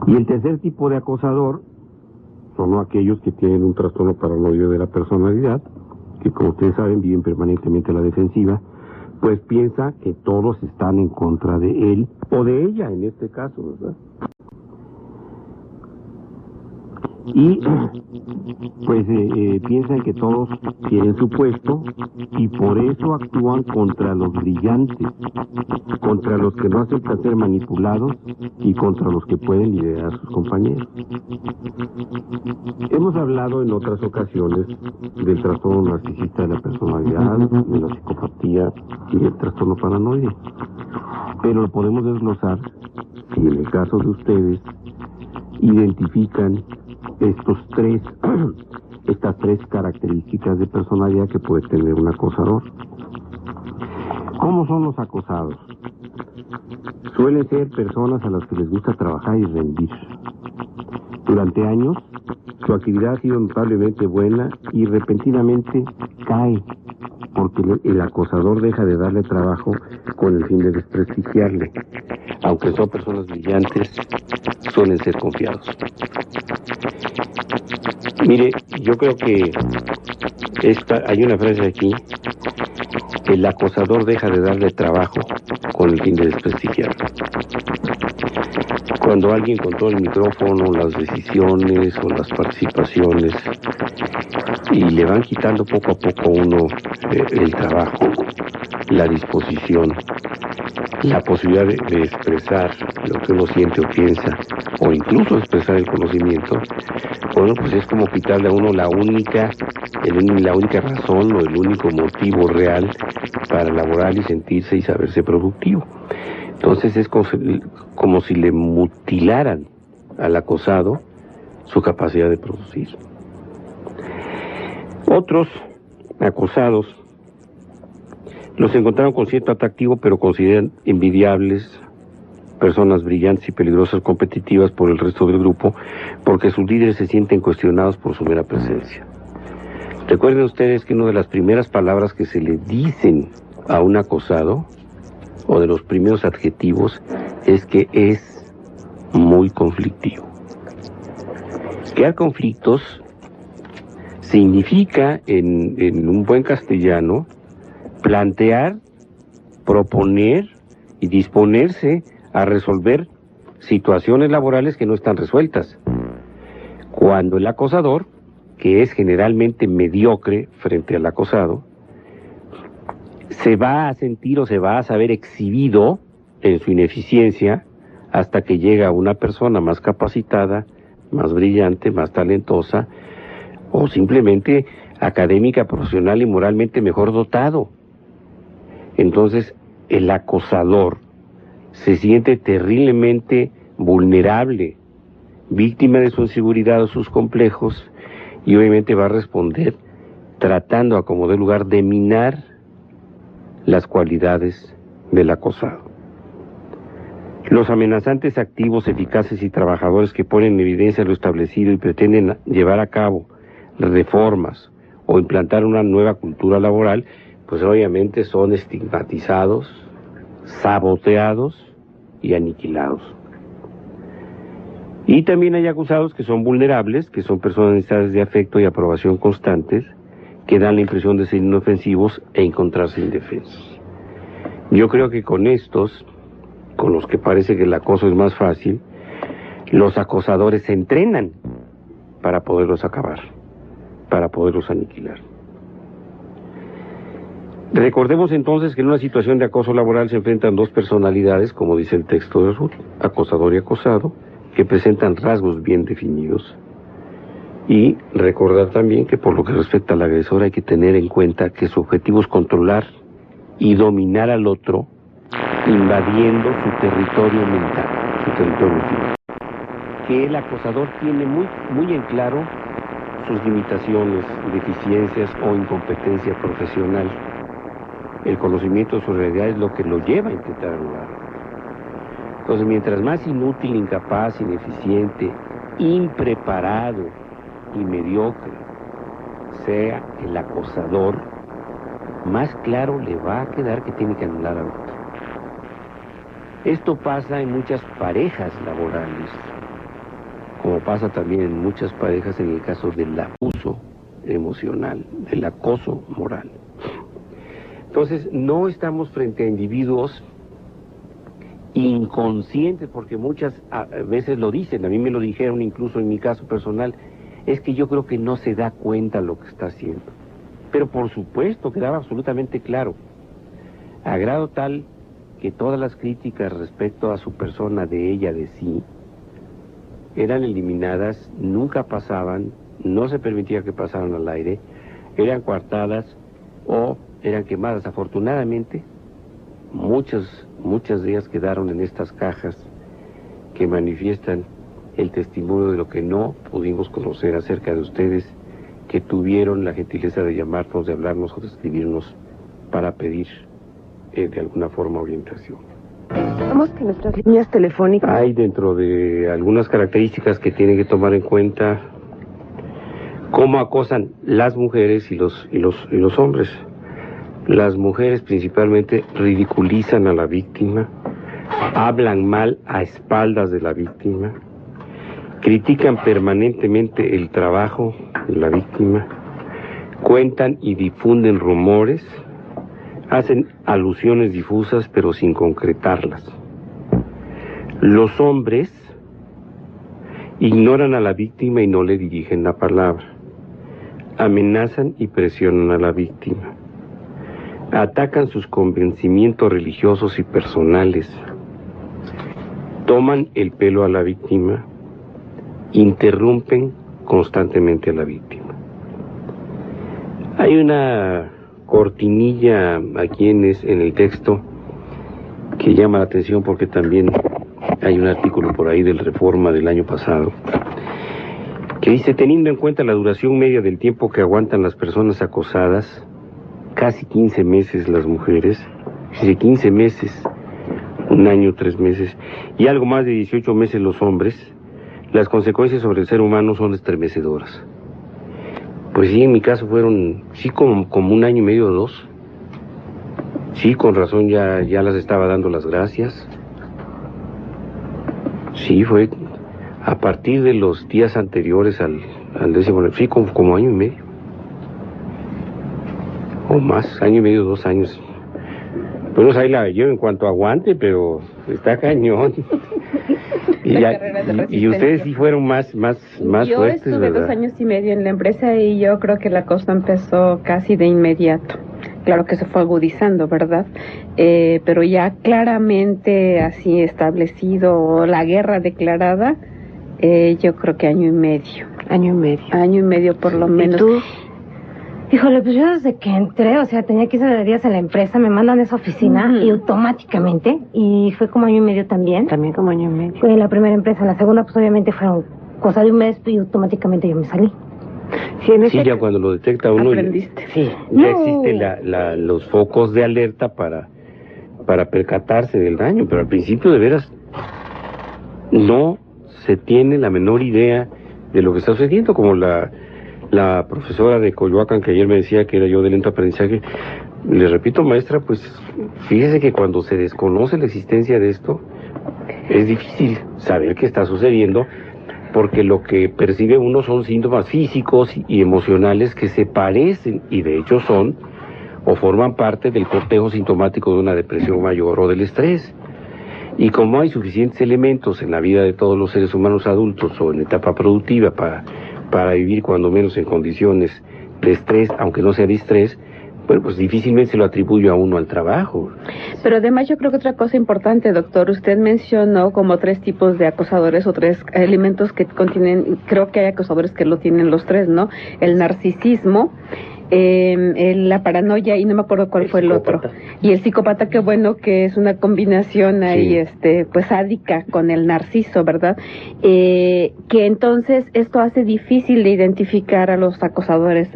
Y el tercer tipo de acosador son aquellos que tienen un trastorno paranoide de la personalidad, que como ustedes saben viven permanentemente a la defensiva, pues piensa que todos están en contra de él o de ella en este caso, ¿verdad? Y pues piensan que todos quieren su puesto y por eso actúan contra los brillantes, contra los que no aceptan ser manipulados y contra los que pueden liderar a sus compañeros. Hemos hablado en otras ocasiones del trastorno narcisista de la personalidad, de la psicopatía y del trastorno paranoide, pero lo podemos desglosar si en el caso de ustedes identifican estas tres características de personalidad que puede tener un acosador. ¿Cómo son los acosados? Suelen ser personas a las que les gusta trabajar y rendir. Durante años, su actividad ha sido notablemente buena y repentinamente cae, porque el acosador deja de darle trabajo con el fin de desprestigiarle. Aunque son personas brillantes, suelen ser confiados. Mire, yo creo que hay una frase aquí: el acosador deja de darle trabajo con el fin de desprestigiarlo. Cuando alguien controla el micrófono, las decisiones o las participaciones y le van quitando poco a poco a uno el trabajo, la disposición, la posibilidad de expresar lo que uno siente o piensa, o incluso expresar el conocimiento, bueno, pues es como quitarle a uno la única razón o el único motivo real para laborar y sentirse y saberse productivo. Entonces es como si le mutilaran al acosado su capacidad de producir. Otros acosados los encontraron con cierto atractivo, pero consideran envidiables, personas brillantes y peligrosas, competitivas por el resto del grupo, porque sus líderes se sienten cuestionados por su mera presencia. Recuerden ustedes que una de las primeras palabras que se le dicen a un acosado, o de los primeros adjetivos, es que es muy conflictivo. Crear conflictos significa, en un buen castellano, plantear, proponer y disponerse a resolver situaciones laborales que no están resueltas. Cuando el acosador, que es generalmente mediocre frente al acosado, se va a sentir o se va a saber exhibido en su ineficiencia hasta que llega una persona más capacitada, más brillante, más talentosa, o simplemente académica, profesional y moralmente mejor dotado. Entonces, el acosador se siente terriblemente vulnerable, víctima de su inseguridad o sus complejos, y obviamente va a responder tratando a como dé lugar de minar las cualidades del acosado. Los amenazantes activos, eficaces y trabajadores que ponen en evidencia lo establecido y pretenden llevar a cabo reformas o implantar una nueva cultura laboral, pues obviamente son estigmatizados, saboteados y aniquilados. Y también hay acusados que son vulnerables, que son personas necesitadas de afecto y aprobación constantes, que dan la impresión de ser inofensivos e encontrarse indefensos. Yo creo que con estos, con los que parece que el acoso es más fácil, los acosadores se entrenan para poderlos acabar, para poderlos aniquilar. Recordemos entonces que en una situación de acoso laboral se enfrentan dos personalidades, como dice el texto de Ruth, acosador y acosado, que presentan rasgos bien definidos. Y recordar también que por lo que respecta al agresor hay que tener en cuenta que su objetivo es controlar y dominar al otro, invadiendo su territorio mental, su territorio físico. Que el acosador tiene muy en claro sus limitaciones, deficiencias o incompetencia profesional. El conocimiento de su realidad es lo que lo lleva a intentar anularlo. Entonces, mientras más inútil, incapaz, ineficiente, impreparado y mediocre sea el acosador, más claro le va a quedar que tiene que anular al otro. Esto pasa en muchas parejas laborales. como pasa también en muchas parejas en el caso del abuso emocional, del acoso moral. Entonces, no estamos frente a individuos inconscientes, porque muchas veces lo dicen, a mí me lo dijeron incluso en mi caso personal, es que yo creo que no se da cuenta lo que está haciendo. Pero por supuesto, quedaba absolutamente claro, a grado tal que todas las críticas respecto a su persona, de ella, de sí, eran eliminadas, nunca pasaban, no se permitía que pasaran al aire, eran coartadas o eran quemadas. Afortunadamente, muchas de ellas quedaron en estas cajas que manifiestan el testimonio de lo que no pudimos conocer acerca de ustedes, que tuvieron la gentileza de llamarnos, de hablarnos o de escribirnos para pedir de alguna forma orientación. Vamos que nuestras líneas telefónicas... Hay dentro de algunas características que tienen que tomar en cuenta cómo acosan las mujeres y los hombres. Las mujeres principalmente ridiculizan a la víctima, hablan mal a espaldas de la víctima, critican permanentemente el trabajo de la víctima, cuentan y difunden rumores, hacen alusiones difusas pero sin concretarlas. Los hombres ignoran a la víctima y no le dirigen la palabra, amenazan y presionan a la víctima, atacan sus convencimientos religiosos y personales, toman el pelo a la víctima, interrumpen constantemente a la víctima. Hay una cortinilla aquí en el texto que llama la atención, porque también hay un artículo por ahí del Reforma del año pasado que dice: teniendo en cuenta la duración media del tiempo que aguantan las personas acosadas, casi 15 meses las mujeres, de 15 meses, un año, 3 meses, y algo más de 18 meses los hombres, las consecuencias sobre el ser humano son estremecedoras. Pues sí, en mi caso fueron, sí, como un año y medio o 2. Sí, con razón ya las estaba dando las gracias. Sí, fue a partir de los días anteriores al 10º, sí, como año y medio. O más, año y medio, 2 años. Pues ahí la llevo en cuanto a aguante, pero está cañón. Y ustedes sí fueron más yo fuertes, estuve ¿verdad? 2 años y medio en la empresa y yo creo que la cosa empezó casi de inmediato. Claro que se fue agudizando, ¿verdad? Pero ya claramente así establecido, la guerra declarada, yo creo que año y medio. Año y medio por lo menos. ¿Y tú? Híjole, pues yo desde que entré, o sea, tenía 15 días en la empresa, me mandan a esa oficina y automáticamente, y fue como año y medio también. También como año y medio. Fue en la primera empresa, en la segunda pues obviamente fueron cosa de un mes y automáticamente yo me salí. Sí, ya cuando lo detecta uno, Aprendiste. ya existen los focos de alerta para percatarse del daño, pero al principio de veras no se tiene la menor idea de lo que está sucediendo, como la profesora de Coyoacán, que ayer me decía que era yo de lento aprendizaje. Le repito, maestra, pues fíjese que cuando se desconoce la existencia de esto, es difícil saber qué está sucediendo, porque lo que percibe uno son síntomas físicos y emocionales que se parecen, y de hecho son o forman parte del cortejo sintomático de una depresión mayor o del estrés. Y como hay suficientes elementos en la vida de todos los seres humanos adultos o en etapa productiva para vivir cuando menos en condiciones de estrés, aunque no sea de estrés, bueno, pues difícilmente se lo atribuyo a uno al trabajo. Pero además yo creo que otra cosa importante, doctor, usted mencionó como 3 tipos de acosadores o 3 elementos que contienen, creo que hay acosadores que lo tienen los 3, ¿no? El narcisismo, la paranoia y no me acuerdo cuál fue el otro. Y el psicópata, que bueno, que es una combinación ahí, pues sádica con el narciso, ¿verdad? Que entonces esto hace difícil de identificar a los acosadores.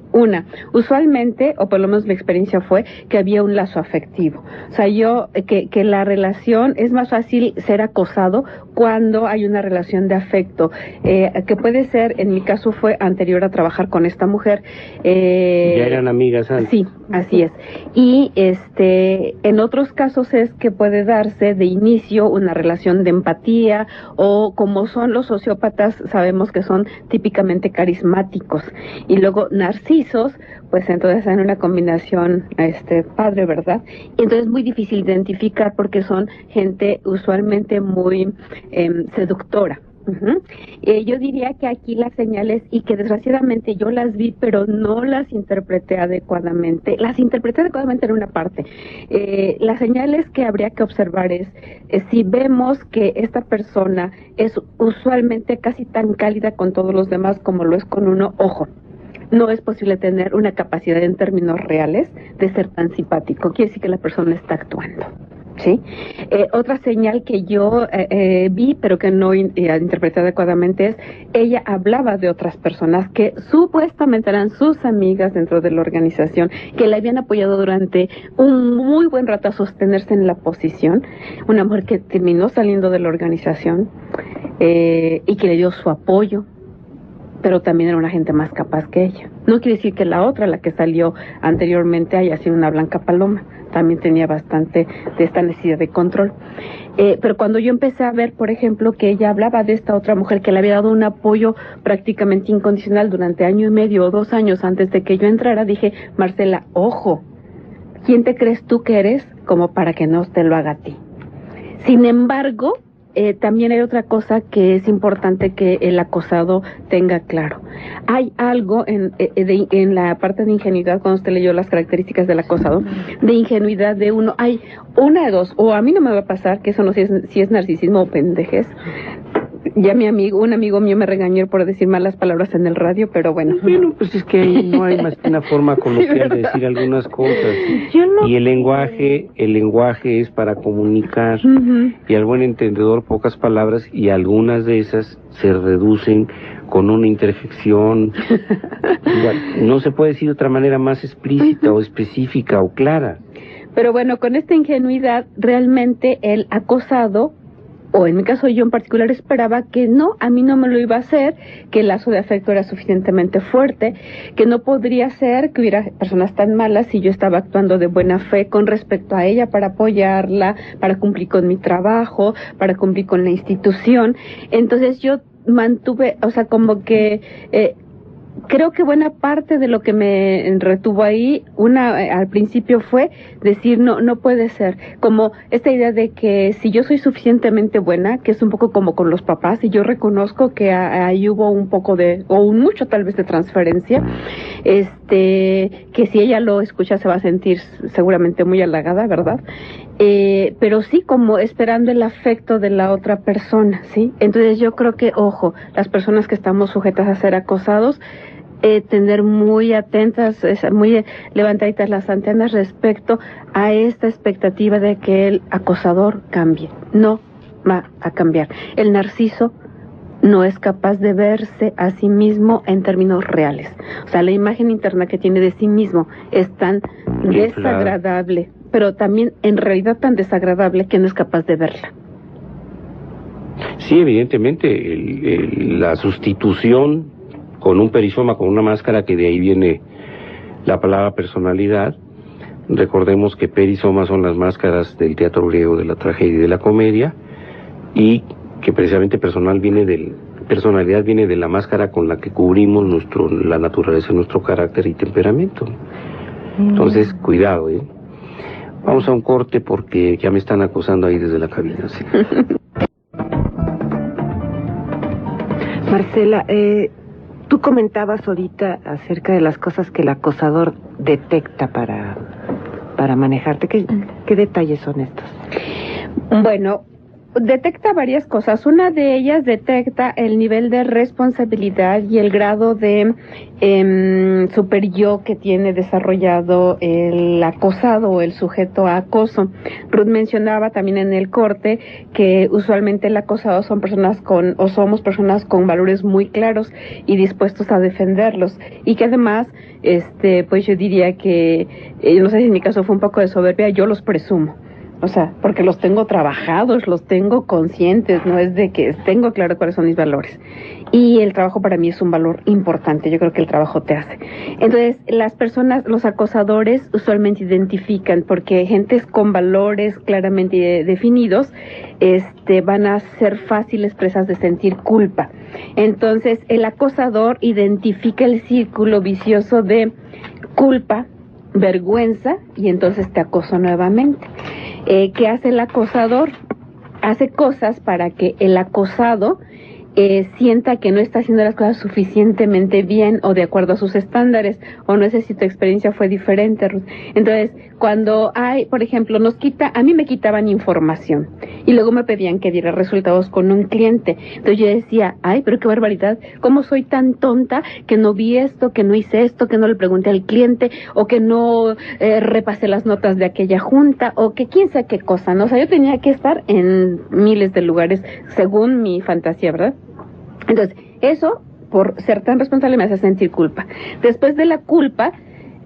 Usualmente, o por lo menos mi experiencia fue, que había un lazo afectivo. O sea, que la relación, es más fácil ser acosado cuando hay una relación de afecto, que puede ser, en mi caso fue anterior a trabajar con esta mujer, ya eran amigas antes. Sí, así es. Y en otros casos es que puede darse de inicio una relación de empatía, o como son los sociópatas, sabemos que son típicamente carismáticos, y luego narcisos, pues entonces hay una combinación padre, ¿verdad? Y entonces es muy difícil identificar porque son gente usualmente muy seductora. Uh-huh. Yo diría que aquí las señales, y que desgraciadamente yo las vi, pero no las interpreté adecuadamente. Las interpreté adecuadamente en una parte. Las señales que habría que observar es si vemos que esta persona es usualmente casi tan cálida con todos los demás como lo es con uno, ojo. No es posible tener una capacidad en términos reales de ser tan simpático. Quiere decir que la persona está actuando. ¿Sí? Otra señal que yo vi, pero que no interpreté adecuadamente, es ella hablaba de otras personas que supuestamente eran sus amigas dentro de la organización, que la habían apoyado durante un muy buen rato a sostenerse en la posición. Una mujer que terminó saliendo de la organización y que le dio su apoyo, pero también era una gente más capaz que ella. No quiere decir que la otra, la que salió anteriormente, haya sido una blanca paloma. También tenía bastante de esta necesidad de control. Pero cuando yo empecé a ver, por ejemplo, que ella hablaba de esta otra mujer que le había dado un apoyo prácticamente incondicional durante 1.5 o 2 años antes de que yo entrara, dije, Marcela, ojo, ¿quién te crees tú que eres como para que no te lo haga a ti? Sin embargo, también hay otra cosa que es importante que el acosado tenga claro. Hay algo en la parte de ingenuidad, cuando usted leyó las características del acosado, de ingenuidad de uno. Hay una de dos, o a mí no me va a pasar, que eso no sé si es narcisismo o pendejez. Ya un amigo mío me regañó por decir malas palabras en el radio, pero bueno. Bueno, pues es que ahí no hay más que una forma coloquial de decir algunas cosas. Y el lenguaje es para comunicar. Uh-huh. Y al buen entendedor, pocas palabras, y algunas de esas se reducen con una interjección. Igual, no se puede decir de otra manera más explícita o específica o clara. Pero bueno, con esta ingenuidad, realmente el acosado, o en mi caso yo en particular, esperaba que no, a mí no me lo iba a hacer, que el lazo de afecto era suficientemente fuerte, que no podría ser que hubiera personas tan malas si yo estaba actuando de buena fe con respecto a ella para apoyarla, para cumplir con mi trabajo, para cumplir con la institución. Entonces yo mantuve, o sea, como que creo que buena parte de lo que me retuvo ahí, al principio fue decir, no puede ser, como esta idea de que si yo soy suficientemente buena, que es un poco como con los papás, y yo reconozco que ahí hubo un poco o un mucho tal vez de transferencia, que si ella lo escucha se va a sentir seguramente muy halagada, ¿verdad? Pero sí como esperando el afecto de la otra persona, ¿sí? Entonces yo creo que, ojo, las personas que estamos sujetas a ser acosados, tener muy atentas, muy levantaditas las antenas respecto a esta expectativa de que el acosador cambie. No va a cambiar. El narciso no es capaz de verse a sí mismo en términos reales. O sea, la imagen interna que tiene de sí mismo es tan desagradable, pero también en realidad tan desagradable que no es capaz de verla. Sí, evidentemente, la sustitución con un perizoma, con una máscara, que de ahí viene la palabra personalidad. Recordemos que perisomas son las máscaras del teatro griego, de la tragedia y de la comedia, y que precisamente personalidad viene de la máscara con la que cubrimos la naturaleza de nuestro carácter y temperamento. Entonces, cuidado, Vamos a un corte porque ya me están acosando ahí desde la cabina. ¿Sí? Marcela, tú comentabas ahorita acerca de las cosas que el acosador detecta para manejarte. ¿Qué detalles son estos? Bueno, detecta varias cosas. Una de ellas detecta el nivel de responsabilidad y el grado de super yo que tiene desarrollado el acosado o el sujeto a acoso. Ruth mencionaba también en el corte que usualmente el acosado somos personas con valores muy claros y dispuestos a defenderlos, y que además pues yo diría que no sé si en mi caso fue un poco de soberbia, yo los presumo. O sea, porque los tengo trabajados, los tengo conscientes, no es de que tengo claro cuáles son mis valores. Y el trabajo para mí es un valor importante, yo creo que el trabajo te hace. Entonces, las personas, los acosadores usualmente identifican, porque gentes con valores claramente definidos, van a ser fáciles presas de sentir culpa. Entonces, el acosador identifica el círculo vicioso de culpa, vergüenza, y entonces te acoso nuevamente. ¿Qué hace el acosador? Hace cosas para que el acosado sienta que no está haciendo las cosas suficientemente bien o de acuerdo a sus estándares, o no sé si tu experiencia fue diferente, Ruth. Entonces, cuando hay, por ejemplo, a mí me quitaban información y luego me pedían que diera resultados con un cliente. Entonces yo decía, ay, pero qué barbaridad, ¿cómo soy tan tonta que no vi esto, que no hice esto, que no le pregunté al cliente, o que no repasé las notas de aquella junta, o que quién sabe qué cosa, ¿no? O sea, yo tenía que estar en miles de lugares según mi fantasía, ¿verdad? Entonces, eso, por ser tan responsable, me hace sentir culpa. Después de la culpa,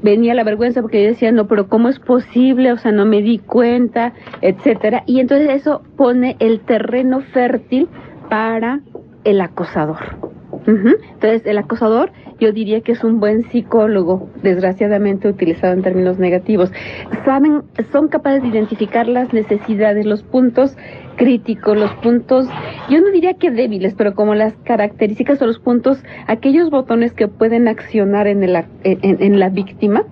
venía la vergüenza, porque yo decía, no, pero ¿cómo es posible? O sea, no me di cuenta, etcétera. Y entonces eso pone el terreno fértil para el acosador. Entonces, el acosador, yo diría que es un buen psicólogo, desgraciadamente utilizado en términos negativos. Son capaces de identificar las necesidades, los puntos críticos, los puntos, yo no diría que débiles, pero como las características o los puntos, aquellos botones que pueden accionar en la víctima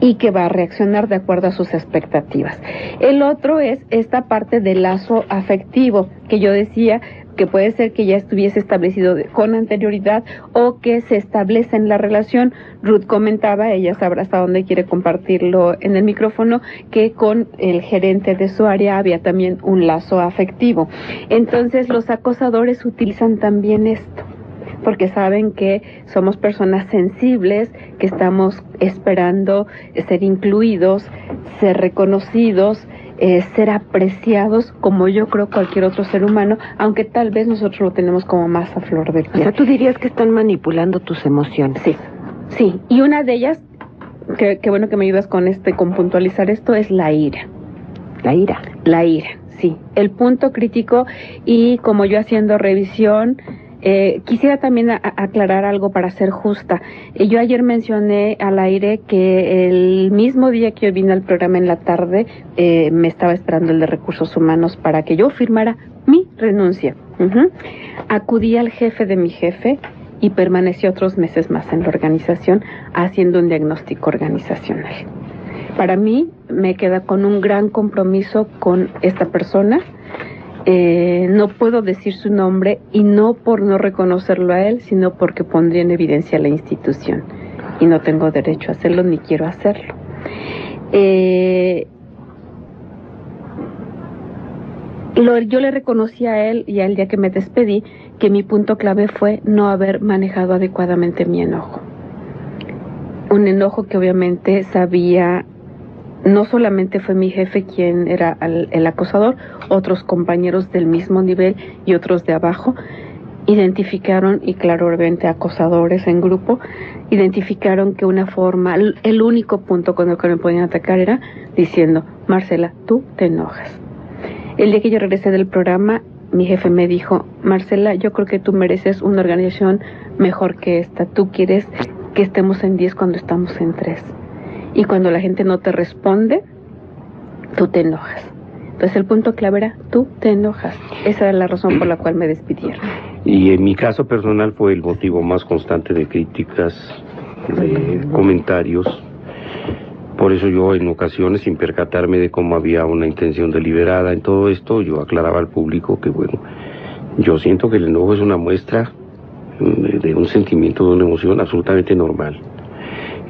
y que va a reaccionar de acuerdo a sus expectativas. El otro es esta parte del lazo afectivo, que yo decía que puede ser que ya estuviese establecido con anterioridad o que se establece en la relación. Ruth comentaba, ella sabrá hasta dónde quiere compartirlo en el micrófono, que con el gerente de su área había también un lazo afectivo. Entonces los acosadores utilizan también esto, porque saben que somos personas sensibles, que estamos esperando ser incluidos, ser reconocidos, ser apreciados, como yo creo cualquier otro ser humano, aunque tal vez nosotros lo tenemos como más a flor de piel. O sea, tú dirías que están manipulando tus emociones. Sí, y una de ellas, que bueno que me ayudas con puntualizar esto, es la ira. La ira, sí, el punto crítico. Y como yo haciendo revisión, quisiera también aclarar algo para ser justa. Yo ayer mencioné al aire que el mismo día que yo vine al programa en la tarde, me estaba esperando el de Recursos Humanos para que yo firmara mi renuncia. Acudí al jefe de mi jefe y permanecí otros meses más en la organización haciendo un diagnóstico organizacional. Para mí me queda con un gran compromiso con esta persona. No puedo decir su nombre, y no por no reconocerlo a él, sino porque pondría en evidencia la institución, y no tengo derecho a hacerlo ni quiero hacerlo. Yo le reconocí a él, y al día que me despedí, que mi punto clave fue no haber manejado adecuadamente mi enojo. Un enojo que obviamente sabía. No solamente fue mi jefe quien era el acosador, otros compañeros del mismo nivel y otros de abajo identificaron, y claro, obviamente acosadores en grupo, identificaron que una forma, el único punto con el que me podían atacar era diciendo, Marcela, tú te enojas. El día que yo regresé del programa, mi jefe me dijo, Marcela, yo creo que tú mereces una organización mejor que esta. Tú quieres que estemos en 10 cuando estamos en 3. Y cuando la gente no te responde, tú te enojas. Entonces el punto clave era, tú te enojas. Esa era la razón por la cual me despidieron. Y en mi caso personal fue el motivo más constante de críticas, de comentarios. Por eso yo en ocasiones, sin percatarme de cómo había una intención deliberada en todo esto, yo aclaraba al público que bueno, yo siento que el enojo es una muestra de un sentimiento, de una emoción absolutamente normal.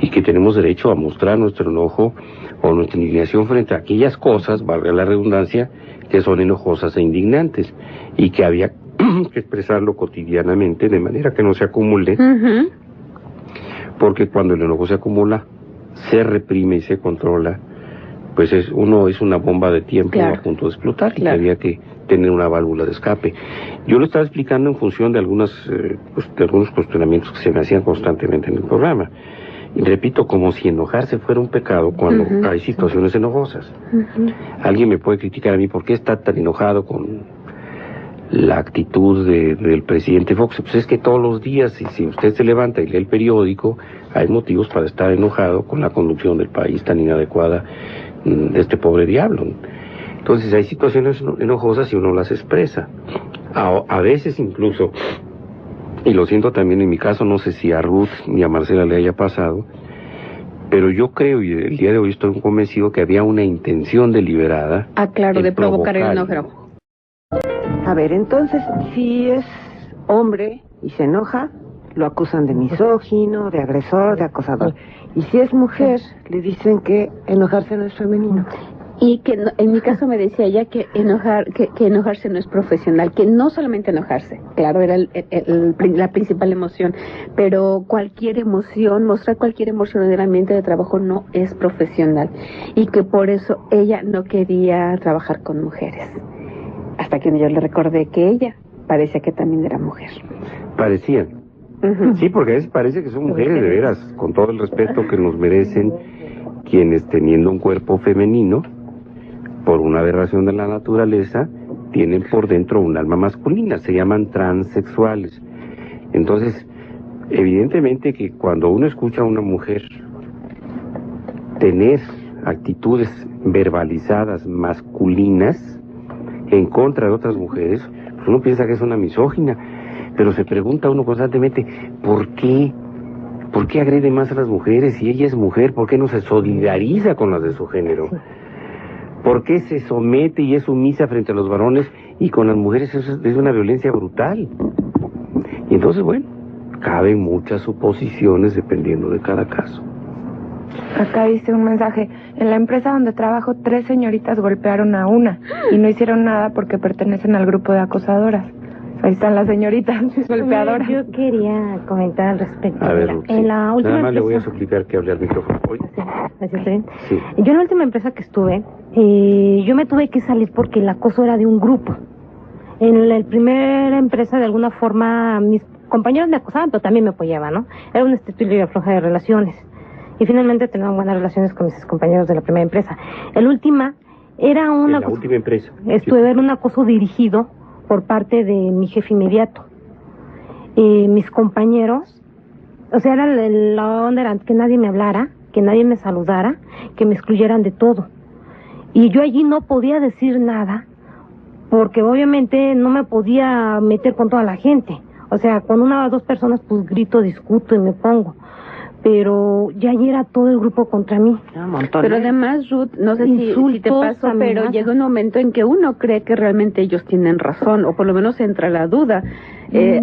Y que tenemos derecho a mostrar nuestro enojo o nuestra indignación frente a aquellas cosas, valga la redundancia, que son enojosas e indignantes, y que había que expresarlo cotidianamente de manera que no se acumule, porque cuando el enojo se acumula, se reprime y se controla, pues uno es una bomba de tiempo a punto de explotar, y había que tener una válvula de escape. Yo lo estaba explicando en función de algunos cuestionamientos que se me hacían constantemente en el programa. Y repito, como si enojarse fuera un pecado cuando hay situaciones enojosas. Alguien me puede criticar a mí, ¿por qué está tan enojado con la actitud del presidente Fox? Pues es que todos los días, si usted se levanta y lee el periódico, hay motivos para estar enojado con la conducción del país tan inadecuada de este pobre diablo. Entonces hay situaciones enojosas y uno las expresa. A veces incluso, y lo siento también en mi caso, no sé si a Ruth ni a Marcela le haya pasado, pero yo creo, y el día de hoy estoy convencido, que había una intención deliberada. Claro, de provocar el enojo. A ver, entonces, si es hombre y se enoja, lo acusan de misógino, de agresor, de acosador. Y si es mujer, le dicen que enojarse no es femenino. Y que en mi caso me decía ella que enojarse no es profesional, que no solamente enojarse, claro, era la principal emoción, pero cualquier emoción, mostrar cualquier emoción en el ambiente de trabajo no es profesional, y que por eso ella no quería trabajar con mujeres. Hasta que yo le recordé que ella parecía que también era mujer. Parecían. Sí, porque a veces parece que son mujeres de veras, con todo el respeto que nos merecen quienes, teniendo un cuerpo femenino, por una aberración de la naturaleza, tienen por dentro un alma masculina, se llaman transexuales. Entonces, evidentemente que cuando uno escucha a una mujer tener actitudes verbalizadas masculinas en contra de otras mujeres, pues uno piensa que es una misógina, pero se pregunta uno constantemente, ¿por qué? ¿Por qué agrede más a las mujeres si ella es mujer? ¿Por qué no se solidariza con las de su género? ¿Por qué se somete y es sumisa frente a los varones y con las mujeres es una violencia brutal? Y entonces, bueno, caben muchas suposiciones dependiendo de cada caso. Acá dice un mensaje: en la empresa donde trabajo 3 señoritas golpearon a una y no hicieron nada porque pertenecen al grupo de acosadoras. Ahí están las señoritas golpeadoras. Yo quería comentar al respecto. A ver, en la última nada más empresa... le voy a suplicar que hable al micrófono. ¿Así está bien? Sí. Yo en la última empresa que estuve, yo me tuve que salir porque el acoso era de un grupo. En la primera empresa, de alguna forma, mis compañeros me acosaban, pero también me apoyaban, ¿no? Era un estilo y afloja de relaciones. Y finalmente tenía buenas relaciones con mis compañeros de la primera empresa. En la última, era una... En la última empresa. Estuve en un acoso dirigido por parte de mi jefe inmediato. Mis compañeros, o sea, la onda era que nadie me hablara, que nadie me saludara, que me excluyeran de todo. Y yo allí no podía decir nada, porque obviamente no me podía meter con toda la gente. O sea, con 1 o 2 personas, pues grito, discuto y me pongo. Pero ya allí era todo el grupo contra mí. Pero además, Ruth, no sé si te pasó, pero llega un momento en que uno cree que realmente ellos tienen razón, o por lo menos entra la duda.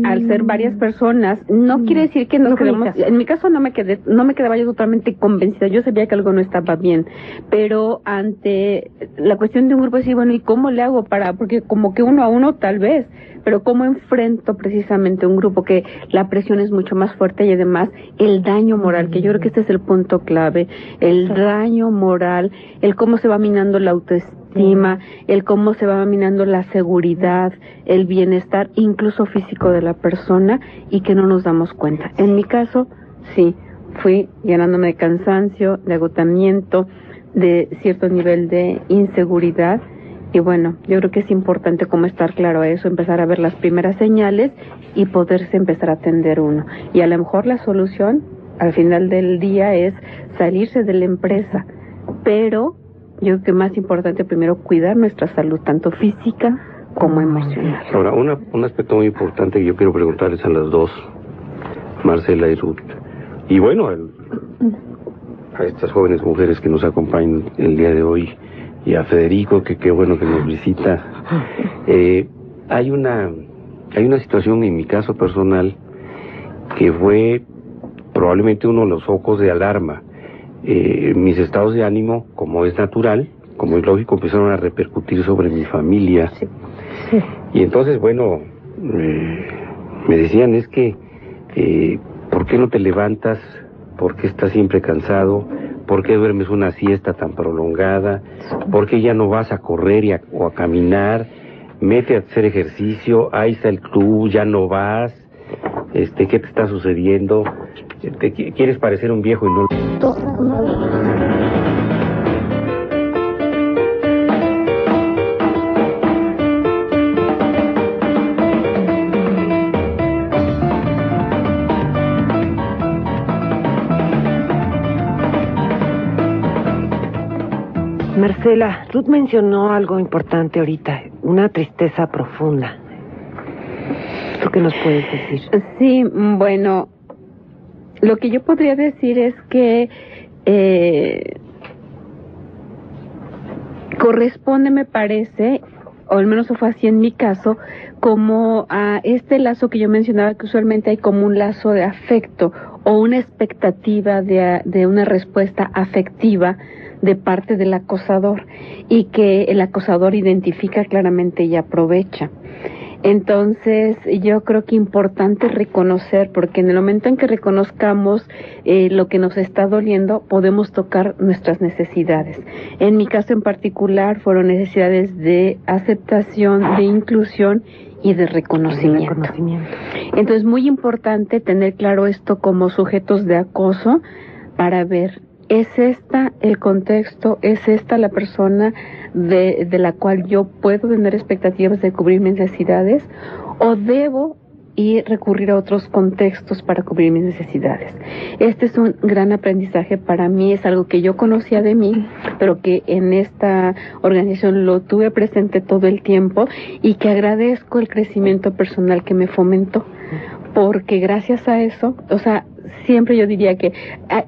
Al ser varias personas, no quiere decir que nos quedemos... En mi caso no me quedaba yo totalmente convencida, yo sabía que algo no estaba bien, pero ante la cuestión de un grupo, decir, bueno, ¿y cómo le hago para...? Porque como que 1 a 1 tal vez, pero ¿cómo enfrento precisamente un grupo que la presión es mucho más fuerte y además el daño moral, que yo creo que este es el punto clave, el daño moral, el cómo se va minando la autoestima, el cómo se va minando la seguridad, el bienestar, incluso físico de la persona, y que no nos damos cuenta. En mi caso, sí, fui llenándome de cansancio, de agotamiento, de cierto nivel de inseguridad. Y bueno, yo creo que es importante como estar claro a eso, empezar a ver las primeras señales y poderse empezar a atender uno. Y a lo mejor la solución al final del día es salirse de la empresa, pero yo creo que más importante primero cuidar nuestra salud, tanto física como emocional. Ahora, un aspecto muy importante que yo quiero preguntarles a las dos, Marcela y Ruth, y bueno, a estas jóvenes mujeres que nos acompañan el día de hoy, y a Federico, que qué bueno que nos visita. Hay una situación en mi caso personal que fue probablemente uno de los focos de alarma. Mis estados de ánimo, como es natural, como es lógico, empezaron a repercutir sobre mi familia. Sí. Y entonces, bueno, me decían, es que, ¿por qué no te levantas? ¿Por qué estás siempre cansado? ¿Por qué duermes una siesta tan prolongada? ¿Por qué ya no vas a correr o a caminar? Mete a hacer ejercicio, ahí está el club, ya no vas. ¿Qué te está sucediendo? Quieres parecer un viejo y no... Marcela, Ruth mencionó algo importante ahorita, una tristeza profunda. ¿Tú qué nos puedes decir? Sí, bueno, lo que yo podría decir es que corresponde, me parece, o al menos fue así en mi caso, como a este lazo que yo mencionaba, que usualmente hay como un lazo de afecto o una expectativa de una respuesta afectiva de parte del acosador, y que el acosador identifica claramente y aprovecha. Entonces, yo creo que es importante reconocer, porque en el momento en que reconozcamos lo que nos está doliendo, podemos tocar nuestras necesidades. En mi caso en particular, fueron necesidades de aceptación, de inclusión y de reconocimiento. Entonces, muy importante tener claro esto como sujetos de acoso para ver, ¿es esta el contexto? ¿Es esta la persona de la cual yo puedo tener expectativas de cubrir mis necesidades? ¿O debo recurrir a otros contextos para cubrir mis necesidades? Este es un gran aprendizaje para mí, es algo que yo conocía de mí, pero que en esta organización lo tuve presente todo el tiempo, y que agradezco el crecimiento personal que me fomentó, porque gracias a eso, o sea, siempre yo diría que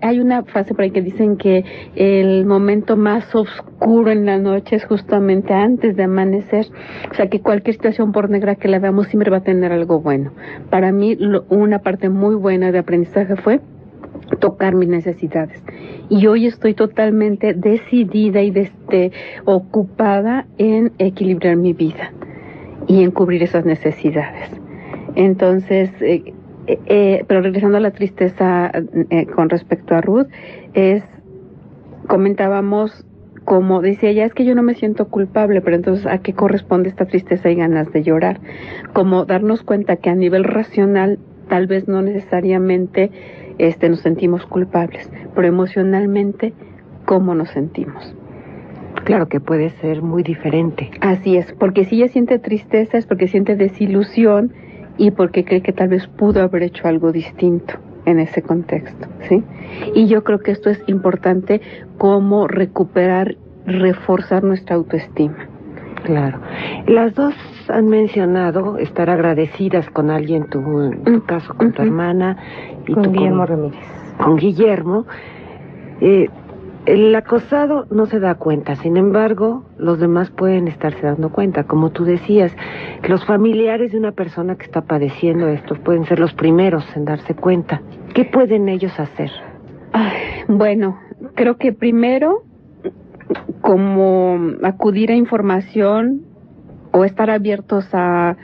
hay una frase por ahí que dicen que el momento más oscuro en la noche es justamente antes de amanecer. O sea, que cualquier situación, por negra que la veamos, siempre va a tener algo bueno. Para mí, una parte muy buena de aprendizaje fue tocar mis necesidades. Y hoy estoy totalmente decidida y ocupada en equilibrar mi vida y en cubrir esas necesidades. Entonces, pero regresando a la tristeza con respecto a Ruth, comentábamos, como decía ella, es que yo no me siento culpable, pero entonces ¿a qué corresponde esta tristeza y ganas de llorar? Como darnos cuenta que a nivel racional tal vez no necesariamente nos sentimos culpables, pero emocionalmente, ¿cómo nos sentimos? Claro que puede ser muy diferente. Así es, porque si ella siente tristeza es porque siente desilusión y porque cree que tal vez pudo haber hecho algo distinto en ese contexto, ¿sí? Y yo creo que esto es importante, como recuperar, reforzar nuestra autoestima. Claro. Las dos han mencionado estar agradecidas con alguien, tú en tu caso con tu hermana y con tú Guillermo Ramírez. Con Guillermo. El acosado no se da cuenta, sin embargo, los demás pueden estarse dando cuenta. Como tú decías, los familiares de una persona que está padeciendo esto pueden ser los primeros en darse cuenta. ¿Qué pueden ellos hacer? Bueno, creo que primero, como acudir a información o estar abiertos a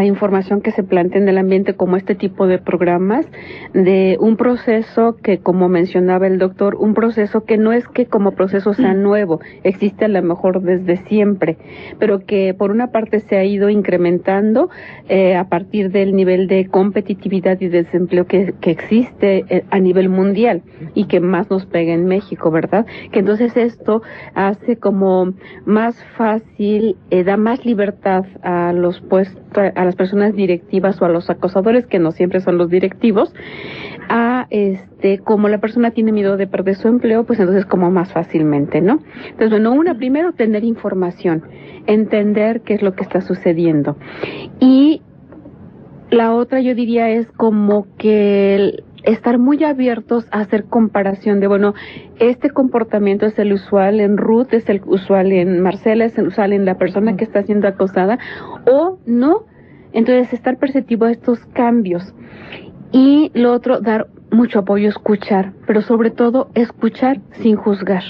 información que se plantea en el ambiente, como este tipo de programas, de un proceso que, como mencionaba el doctor, un proceso que no es que como proceso sea nuevo, existe a lo mejor desde siempre, pero que por una parte se ha ido incrementando a partir del nivel de competitividad y desempleo que existe a nivel mundial y que más nos pega en México, ¿verdad? Que entonces esto hace como más fácil, da más libertad a los puestos, a las personas directivas o a los acosadores, que no siempre son los directivos, como la persona tiene miedo de perder su empleo, pues entonces como más fácilmente, ¿no? Entonces, bueno, primero tener información, entender qué es lo que está sucediendo. Y la otra, yo diría, es como que estar muy abiertos a hacer comparación de, bueno, este comportamiento es el usual en Ruth, es el usual en Marcela, es el usual en la persona que está siendo acosada, o no. Entonces, estar perceptivo a estos cambios. Y lo otro, dar mucho apoyo, escuchar, pero sobre todo escuchar sin juzgar.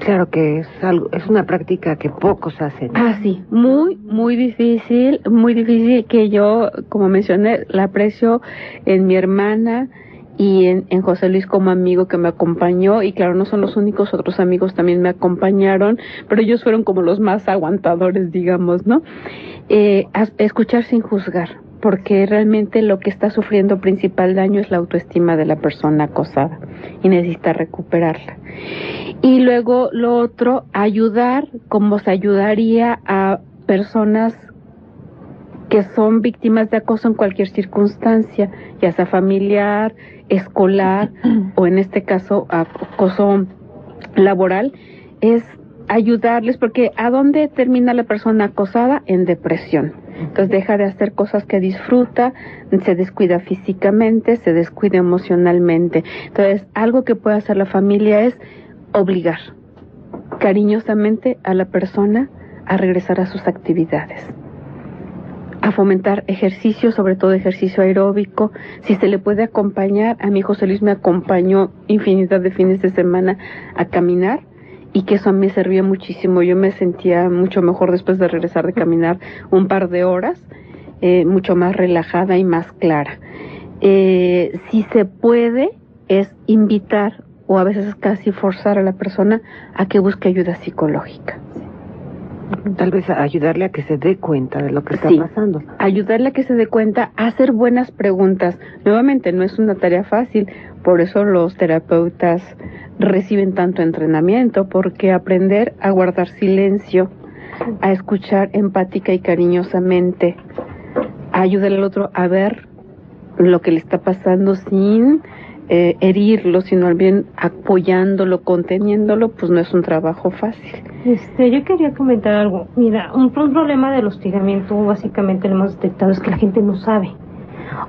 Claro que es una práctica que pocos hacen. Sí, muy difícil, que yo, como mencioné, la aprecio en mi hermana y en José Luis como amigo que me acompañó, y claro, no son los únicos, otros amigos también me acompañaron, pero ellos fueron como los más aguantadores, digamos, ¿no? Escuchar sin juzgar, porque realmente lo que está sufriendo principal daño es la autoestima de la persona acosada y necesita recuperarla. Y luego lo otro, ayudar como se ayudaría a personas que son víctimas de acoso en cualquier circunstancia, ya sea familiar, escolar o en este caso acoso laboral, es ayudarles, porque ¿a dónde termina la persona acosada? En depresión. Entonces deja de hacer cosas que disfruta, se descuida físicamente, se descuida emocionalmente. Entonces algo que puede hacer la familia es obligar cariñosamente a la persona a regresar a sus actividades, a fomentar ejercicio, sobre todo ejercicio aeróbico. Si se le puede acompañar, a mi hijo José Luis me acompañó infinidad de fines de semana a caminar, y que eso a mí me servía muchísimo. Yo me sentía mucho mejor después de regresar de caminar un par de horas, mucho más relajada y más clara. Si se puede, es invitar o a veces casi forzar a la persona a que busque ayuda psicológica. Tal vez ayudarle a que se dé cuenta de lo que está pasando. Ayudarle a que se dé cuenta, a hacer buenas preguntas. Nuevamente, no es una tarea fácil, por eso los terapeutas reciben tanto entrenamiento, porque aprender a guardar silencio, a escuchar empática y cariñosamente, a ayudar al otro a ver lo que le está pasando sin herirlo, sino bien apoyándolo, conteniéndolo, pues no es un trabajo fácil. Yo quería comentar algo. Mira, un problema del hostigamiento básicamente lo hemos detectado es que la gente no sabe.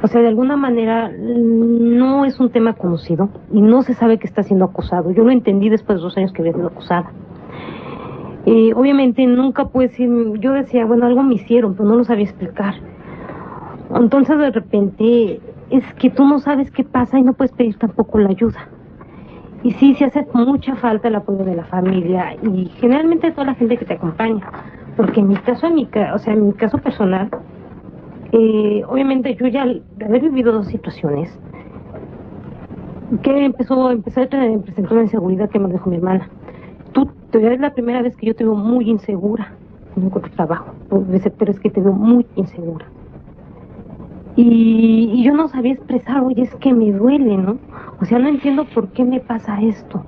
O sea, de alguna manera no es un tema conocido y no se sabe que está siendo acosado. Yo lo entendí después de 2 años que había sido acosada. Obviamente nunca puedo decir, yo decía, bueno, algo me hicieron, pero no lo sabía explicar. Entonces de repente es que tú no sabes qué pasa y no puedes pedir tampoco la ayuda. Y sí, se hace mucha falta el apoyo de la familia y generalmente de toda la gente que te acompaña. Porque en mi caso personal, obviamente yo ya de haber vivido 2 situaciones, que empecé a presentar una inseguridad que me dejó mi hermana. Es la primera vez que yo te veo muy insegura, no encuentro trabajo, pero es que te veo muy insegura. Y yo no sabía expresar, oye, es que me duele, ¿no? O sea, no entiendo por qué me pasa esto.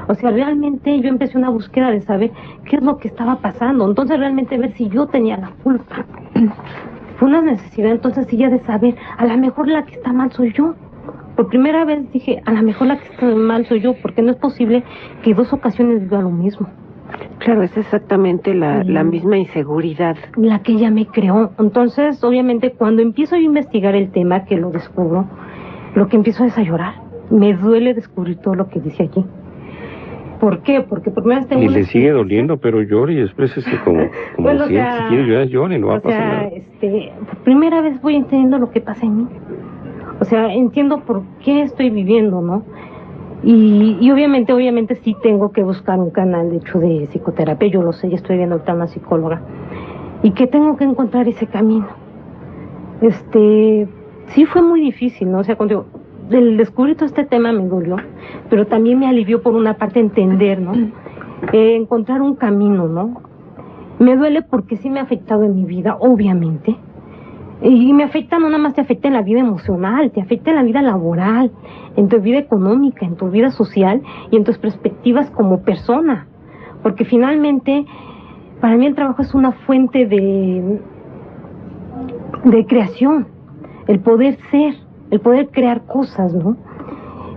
O sea, realmente yo empecé una búsqueda de saber qué es lo que estaba pasando. Entonces, realmente ver si yo tenía la culpa. Fue una necesidad, entonces, sí, ya de saber, a lo mejor la que está mal soy yo. Por primera vez dije, a lo mejor la que está mal soy yo, porque no es posible que 2 ocasiones viva lo mismo. Claro, es exactamente la misma inseguridad. La que ella me creó. Entonces, obviamente, cuando empiezo a investigar el tema, que lo descubro, lo que empiezo es a llorar. Me duele descubrir todo lo que dice allí. ¿Por qué? Porque por primera vez tengo... Y le sigue doliendo, pero llore y exprésese como bueno, si quiere llorar, llore, no va a pasar nada. Por primera vez voy entendiendo lo que pasa en mí. O sea, entiendo por qué estoy viviendo, ¿no? Y obviamente sí tengo que buscar un canal, de hecho, de psicoterapia. Yo lo sé, ya estoy viendo ahorita una psicóloga. Y que tengo que encontrar ese camino. Sí fue muy difícil, ¿no? O sea, cuando el descubrir todo este tema me dolió, pero también me alivió por una parte entender, ¿no? Encontrar un camino, ¿no? Me duele porque sí me ha afectado en mi vida, obviamente. Y me afecta, no nada más te afecta en la vida emocional, te afecta en la vida laboral, en tu vida económica, en tu vida social y en tus perspectivas como persona. Porque finalmente, para mí el trabajo es una fuente de creación, el poder ser, el poder crear cosas, ¿no?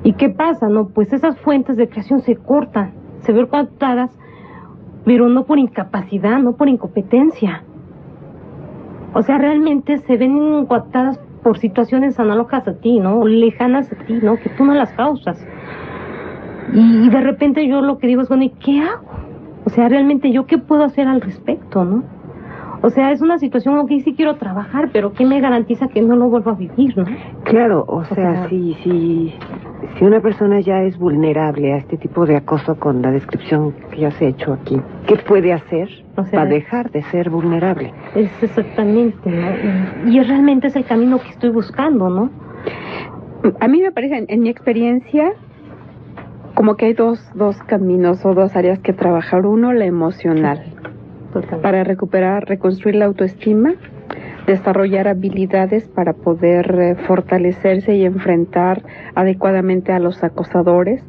¿Y qué pasa, no? Pues esas fuentes de creación se cortan, se ven cortadas, pero no por incapacidad, no por incompetencia. O sea, realmente se ven coartadas por situaciones análogas a ti, ¿no? Lejanas a ti, ¿no? Que tú no las causas. Y de repente yo lo que digo es, bueno, ¿y qué hago? O sea, realmente yo qué puedo hacer al respecto, ¿no? O sea, es una situación, ok, sí quiero trabajar, pero ¿qué me garantiza que no lo vuelva a vivir, no? Claro, o sea, si una persona ya es vulnerable a este tipo de acoso con la descripción que ya se ha hecho aquí, ¿qué puede hacer para dejar de ser vulnerable? Es exactamente, ¿no? Y realmente es el camino que estoy buscando, ¿no? A mí me parece, en mi experiencia, como que hay dos caminos o 2 áreas que trabajar. Uno, la emocional, para recuperar, reconstruir la autoestima, desarrollar habilidades para poder fortalecerse y enfrentar adecuadamente a los acosadores.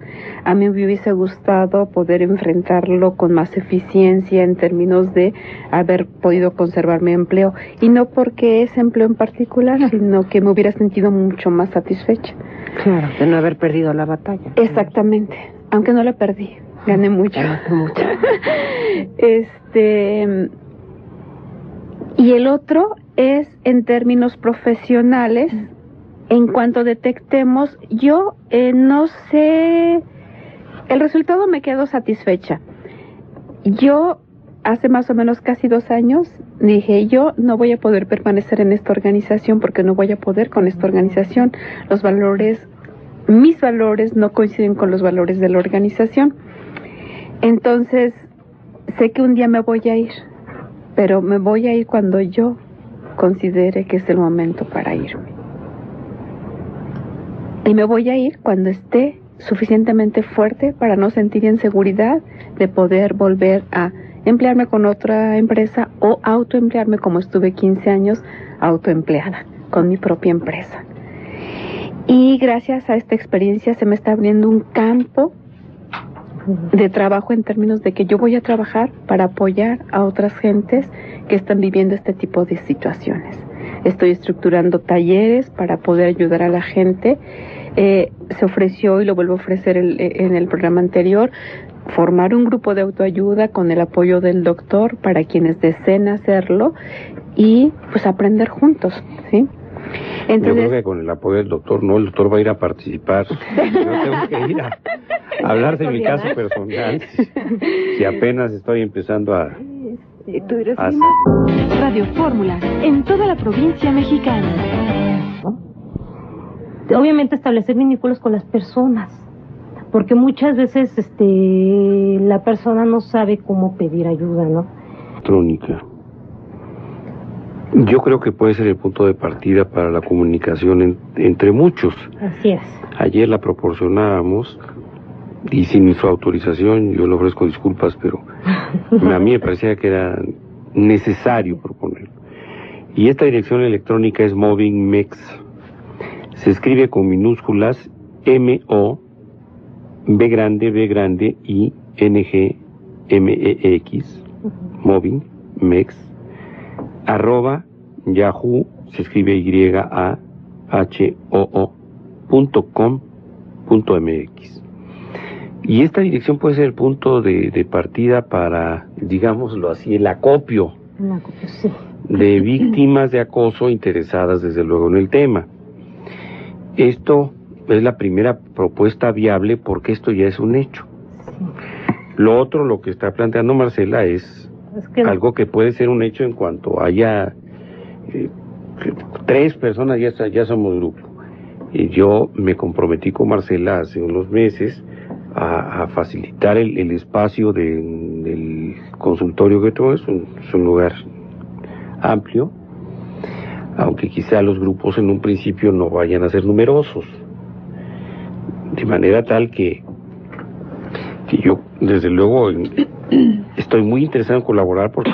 A mí me hubiese gustado poder enfrentarlo con más eficiencia en términos de haber podido conservar mi empleo, y no porque ese empleo en particular, sino que me hubiera sentido mucho más satisfecha. Claro, de no haber perdido la batalla. Exactamente, aunque no la perdí, gané mucho. Mucho. Y el otro es en términos profesionales. En cuanto detectemos, yo no sé, el resultado me quedó satisfecha. Yo hace más o menos casi 2 años dije, yo no voy a poder permanecer en esta organización porque no voy a poder con esta organización. Los valores, mis valores no coinciden con los valores de la organización. Entonces, sé que un día me voy a ir, pero me voy a ir cuando yo considere que es el momento para irme. Y me voy a ir cuando esté suficientemente fuerte para no sentir inseguridad de poder volver a emplearme con otra empresa o autoemplearme, como estuve 15 años autoempleada con mi propia empresa. Y gracias a esta experiencia se me está abriendo un campo de trabajo en términos de que yo voy a trabajar para apoyar a otras gentes que están viviendo este tipo de situaciones. Estoy estructurando talleres para poder ayudar a la gente. Se ofreció, y lo vuelvo a ofrecer en el programa anterior, formar un grupo de autoayuda con el apoyo del doctor para quienes deseen hacerlo y pues aprender juntos, ¿sí? Entonces, yo creo que con el apoyo del doctor, no, el doctor va a ir a participar. Yo tengo que ir a hablar de mi caso personal. Si apenas estoy empezando a Radio Fórmula, en toda la provincia mexicana. Obviamente establecer vínculos con las personas, porque muchas veces la persona no sabe cómo pedir ayuda, ¿no? Electrónica. Yo creo que puede ser el punto de partida para la comunicación entre muchos. Así es. Ayer la proporcionábamos y sin su autorización, yo le ofrezco disculpas, pero a mí me parecía que era necesario proponerlo. Y esta dirección electrónica es MovingMex. Se escribe con minúsculas M-O-B-B I-N-G-M-E-X, MovingMex, @yahoo, se escribe YAHOO.com.mx. Y esta dirección puede ser el punto de partida para, digámoslo así, el acopio Sí. de víctimas de acoso interesadas desde luego en el tema. Esto es la primera propuesta viable porque esto ya es un hecho. Lo otro, lo que está planteando Marcela, es algo que puede ser un hecho en cuanto haya 3 personas, ya somos grupo. Y yo me comprometí con Marcela hace unos meses a facilitar el espacio del consultorio que todo es un lugar amplio, aunque quizá los grupos en un principio no vayan a ser numerosos, de manera tal que yo desde luego estoy muy interesado en colaborar porque